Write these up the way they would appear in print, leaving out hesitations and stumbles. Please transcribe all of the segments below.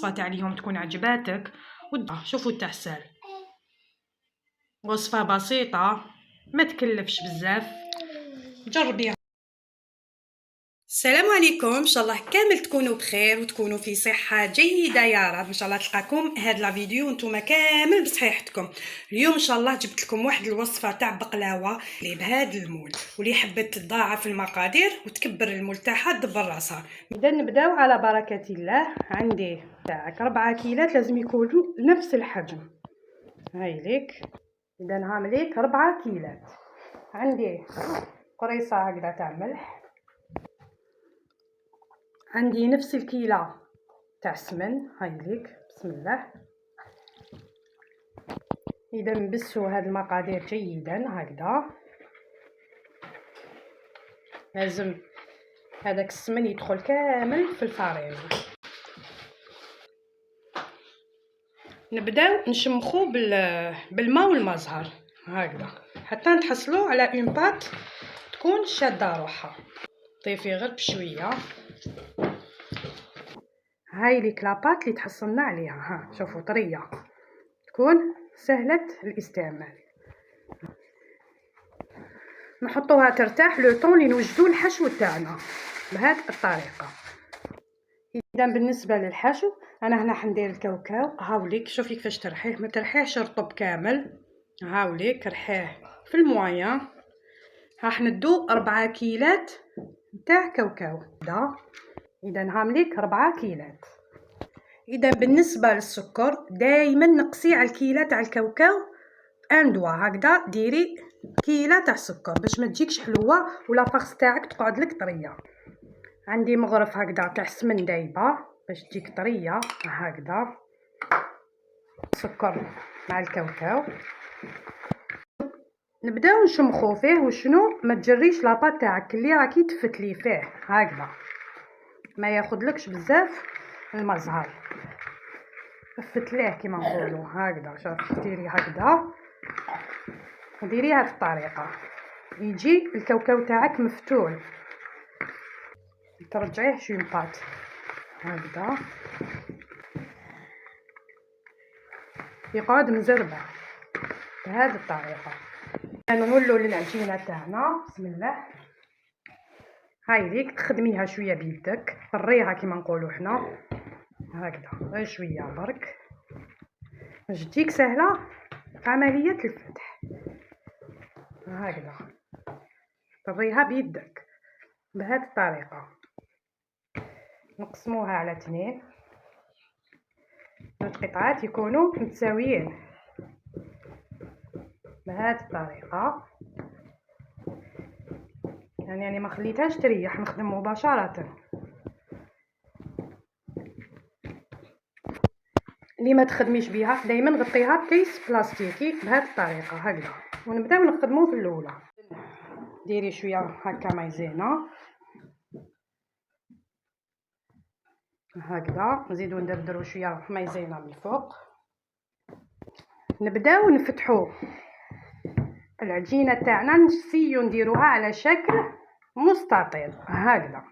الوصفه تاع اليوم تكون عجباتك شوفوا التعسل. وصفه بسيطه ما تكلفش بزاف، جربيها. السلام عليكم، ان شاء الله كامل تكونوا بخير وتكونوا في صحه جيده يا رب. ان شاء الله تلقاكم هاد لا فيديو وانتم كامل بصحيحتكم. اليوم ان شاء الله جبت لكم واحد الوصفه تاع بقلاوه اللي بهذا المول، واللي حبت تضاعف المقادير وتكبر المول تاعها دبر راسها. اذا نبداو على بركه الله. عندي تاعك 4 كيلات لازم يكونوا نفس الحجم. هاي ليك، اذا هعمليك 4 كيلات. عندي قريصه هكذا تاع ملح، عندي نفس الكيلة تاع السمن. هاي ليك، بسم الله. اذا نبسوا هاد المقادير جيدا هكذا. لازم هذاك السمن يدخل كامل في الفارينة. نبداو نشمخو بالماء والمزهر هكذا حتى نتحصلوا على اون بات تكون شاده روحها. طيفي غير بشويه. هاي ليك لاباط اللي تحصلنا عليها، ها شوفوا طريه، تكون سهله الاستعمال. نحطوها ترتاح لو طون اللي نوجدوا الحشو تاعنا بهذه الطريقه. اذا بالنسبه للحشو انا هنا حندير الكاوكاو. هاوليك شوفي كيفاش ترحيه، ما ترحيهش رطب كامل، هاوليك رحيه في المويه. راح ندو 4 كيلات تاع كاوكاو دا. اذا هامليك 4 كيلات. اذا بالنسبه للسكر دائما نقصي على الكيلة تاع الكاوكاو ان دوا هكذا، ديري كيلة تاع السكر باش ما تجيكش حلوه ولا فاخس تاعك تقعد لك طريه. عندي مغرف هكذا تاع السمن دايبه باش تجيك طريه هكذا. سكر مع الكاوكاو. نبداو نشمخو فيه. وشنو، ما تجريش لاباط تاعك اللي راكي تفتلي فيه هكذا، ما ياخذلكش بزاف المزهر. فتليه كيما نقولوا هكذا. شوفي ديري هكذا وديري هذه الطريقه، يجي الكاوكاو تاعك مفتول. ترجعيه شوي بات هكذا يقعد مزربع بهذه الطريقه. نولوا للعجينه تاعنا. بسم الله. هاي ليك تخدميها شويه بيدك، طريها كيما نقولوا حنا هكذا غير شويه برك باش تجيك سهله في عمليه الفتح. هكذا طريها بيدك بهذه الطريقه. نقسموها على 2، 2 قطعات يكونوا متساويين بهذه الطريقه. يعني ما خليتهاش تريح، نخدم مباشره. اللي ما تخدميش بها دائما غطيها بكيس بلاستيكي بهذه الطريقه هكذا. ونبداو نخدمو في الاولى. ديري شويه هكا مايزينا هكذا، نزيدو ندردرو شويه مايزينا من الفوق. نبداو نفتحو العجينه تاعنا، نسيو نديروها على شكل مستطيل هكذا.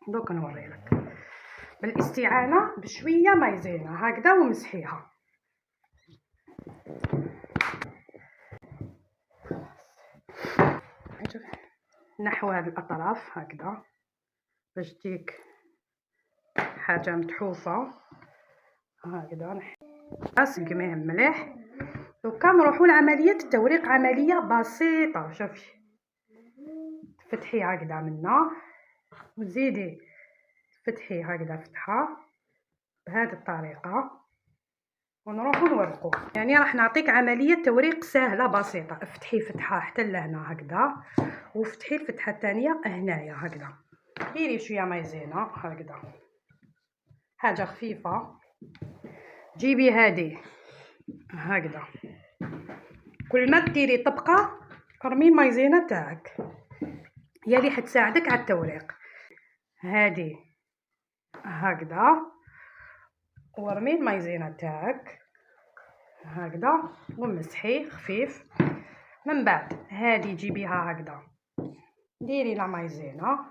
دوك نوريلك بالاستعانه بشويه مايزينا هكذا ومسحيها. نحو هذه الاطراف هكذا باش تجيك حاجه متحوفه هكذا. نسقميه مليح. دوكا نروحوا لعمليه التوريق، عمليه بسيطه. شوفي تفتحي هكذا منا وتزيدي تفتحي هكذا فتحه بهذه الطريقه ونروحوا نورقوا. يعني راح نعطيك عمليه توريق سهله بسيطه. افتحي فتحه حتى لهنا هكذا، وفتحي الفتحه الثانيه هنايا هكذا. ديري شويه مايزينا هكذا، حاجه خفيفه. جيبي هذه هكذا، كل ما ديري طبقه ارمي المايزينا تاعك، هي اللي حتساعدك على التوريق. هذه هكذا وارمي المايزينا تاعك هكذا ومسحي خفيف. من بعد هذه جيبيها هكذا، ديري لا مايزينا،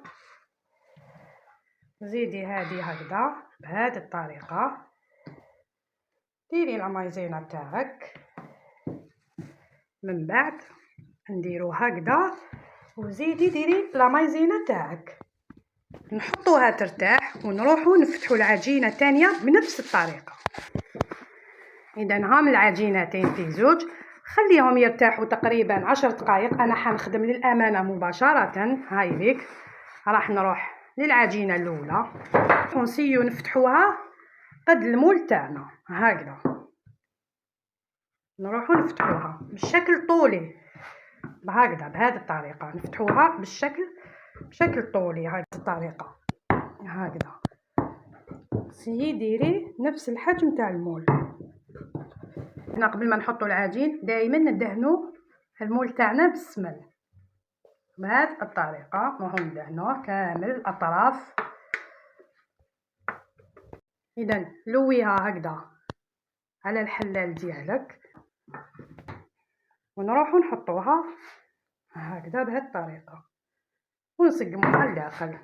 زيدي هذه هكذا بهذه الطريقه. ديري لا مايزينا تاعك، من بعد نديرو هكذا وزيدي ديري لا مايزينا تاعك، نحطوها ترتاح ونروحو نفتحو العجينه الثانيه بنفس الطريقه. اذا هام العجينتين في زوج، خليهم يرتاحوا تقريبا 10 دقائق. انا حنخدم للامانه مباشره. هاي ليك، راح نروح للعجينه الاولى ونسيو نفتحوها قد المول تاعنا هكذا، نروحو نفتحوها بالشكل طولي هكذا، بهذه الطريقه نفتحوها بشكل طولي هذه الطريقه هكذا. سيي ديري نفس الحجم تاع المول. هنا قبل ما نحطو العجين دائما ندهنو المول تاعنا بالسمن بهذه الطريقه، نروحو ندهنوه كامل الاطراف. اذا لويها هكذا على الحلال ديالك ونروحو نحطوها هكذا بهذه الطريقه ونسقموها لداخل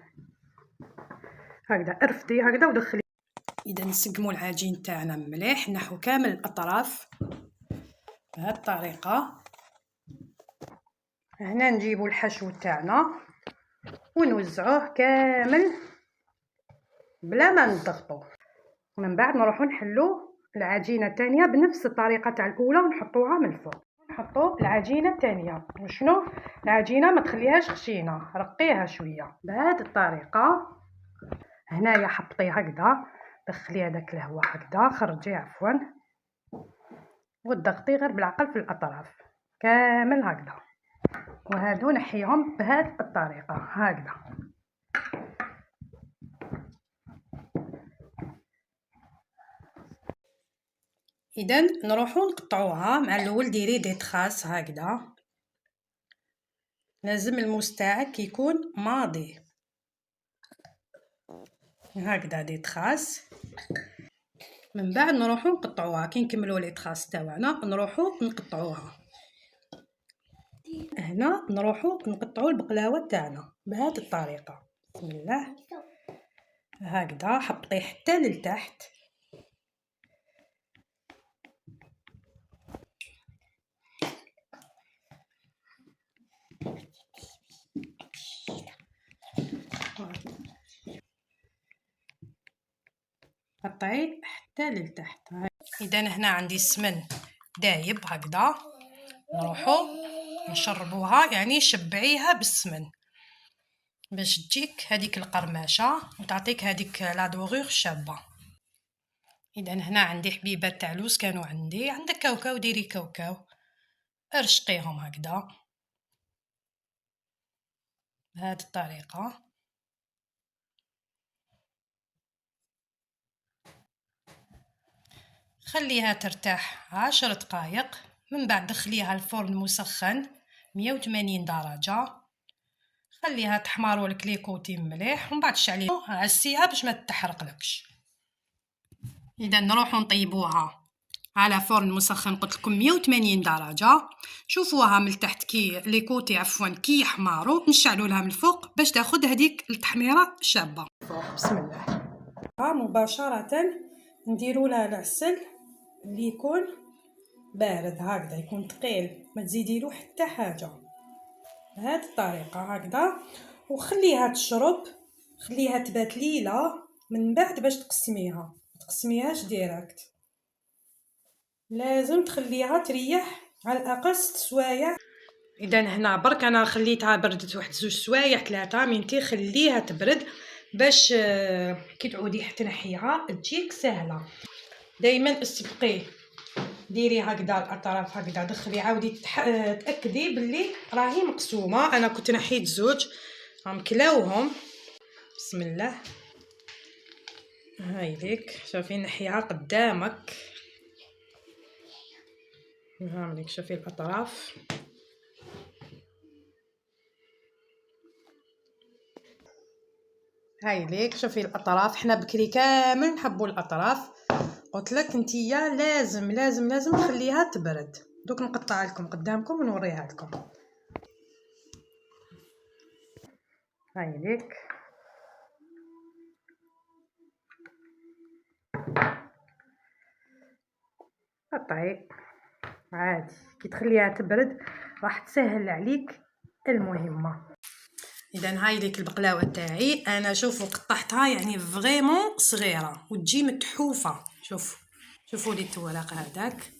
هكذا. ارفدي هكذا ودخلي. اذا نسقمو العجين تاعنا مليح، نحو كامل الاطراف بهذه الطريقه. هنا نجيبو الحشو تاعنا ونوزعوه كامل بلا ما نضغطو. من بعد نروحو نحلو العجينه الثانيه بنفس الطريقه تاع الاولى ونحطوها من الفوق. نحطو العجينه الثانيه، وشنو العجينه ما تخليهاش خشينه، رقيها شويه بهذه الطريقه. هنايا حطي هكذا، دخلي هذاك الهواء هكذا، خرجي عفوا، وتضغطي غير بالعقل في الاطراف كامل هكذا، وهادو نحيهم بهذه الطريقه هكذا. اذا نروحو نقطعوها. مع الاول ديري دي تراس هكذا، لازم الموس تاعك يكون ماضي هكذا دي تراس. من بعد نروحو نقطعوها. كي نكملوا لي تراس تاعنا نروحو نقطعوها. هنا نروحو نقطعوا البقلاوه تاعنا بهذه الطريقه. بسم الله هكذا، حطيه حتى لتحت. قطعي حتى لتحت. اذا هنا عندي السمن دايب هكذا، نروحو نشربوها، يعني شبعيها بالسمن باش تجيك هذيك القرماشه وتعطيك هذيك لا دوغور شابه. اذا هنا عندي حبيبات تاع لوز كانوا عندي. عندك كاوكاو ديري كاوكاو، ارشقيهم هكذا بهذه الطريقه. خليها ترتاح 10 دقائق. من بعد دخليها الفرن مسخن 180 درجه، خليها تحمر ولك لي كوتي مليح، ومن بعد شعلي عسيها باش ما تحرقلكش. اذا نروحو نطيبوها على فرن مسخن قلت لكم 180 درجه. شوفوها من التحت كي لي كوتي عفوا كي يحمروا، نشعلوا لها من الفوق باش تاخذ هذيك التحميره الشابه. بسم الله مباشره نديروا لها العسل اللي يكون بارد هكذا، يكون ثقيل، ما تزيدي له حتى حاجه بهذه الطريقه هكذا. وخليها تشرب، خليها تبات ليله من بعد باش تقسميها. ما تقسميهاش ديريكت، لازم تخليها تريح على الاقل 6 سوايع. اذا هنا برك انا خليتها بردت واحد 2 سوايع 3، انتي خليها تبرد باش كي تعودي تنحيها تجيك سهله. دائما استبقي ديري هكذا الاطراف هكذا، دخلي عاودي تاكدي باللي راهي مقسومه. انا كنت نحيت زوج راهم كلاوهم. بسم الله هاي ليك، شوفي نحيها قدامك هاوليك، شوفي الاطراف. هاي ليك شوفي الاطراف. حنا بكري كامل نحبوا الاطراف، قلت لك انتيا لازم لازم لازم تخليها تبرد. دوك نقطع لكم قدامكم ونوريها لكم. هاي ليك تقطعي عادي، كي تخليها تبرد راح تسهل عليك المهمه. اذا هاي ديك البقلاوه تاعي انا شوفوا قطعتها يعني فريمون صغيره وتجي متحوفه. شوفوا لي التورق هذاك،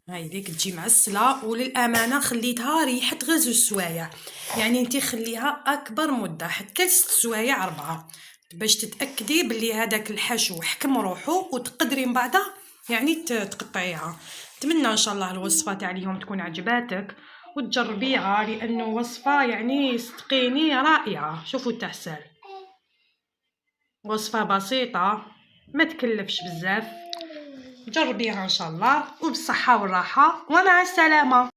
هاي ديك تجي معسله، وللامانه خليتها ريحت غير 2 سوايع، يعني انت خليها اكبر مده حتى 6 سوايع 4 باش تتاكدي بلي هذاك الحشو حكم روحو وتقدري من بعدها يعني تقطعيها. نتمنى ان شاء الله الوصفه تاع اليوم تكون عجباتك وتجربيها، لانه وصفه يعني صدقيني رائعه. شوفوا التعسل، وصفه بسيطه ما تكلفش بزاف، جربيها ان شاء الله وبالصحه والراحه ومع السلامه.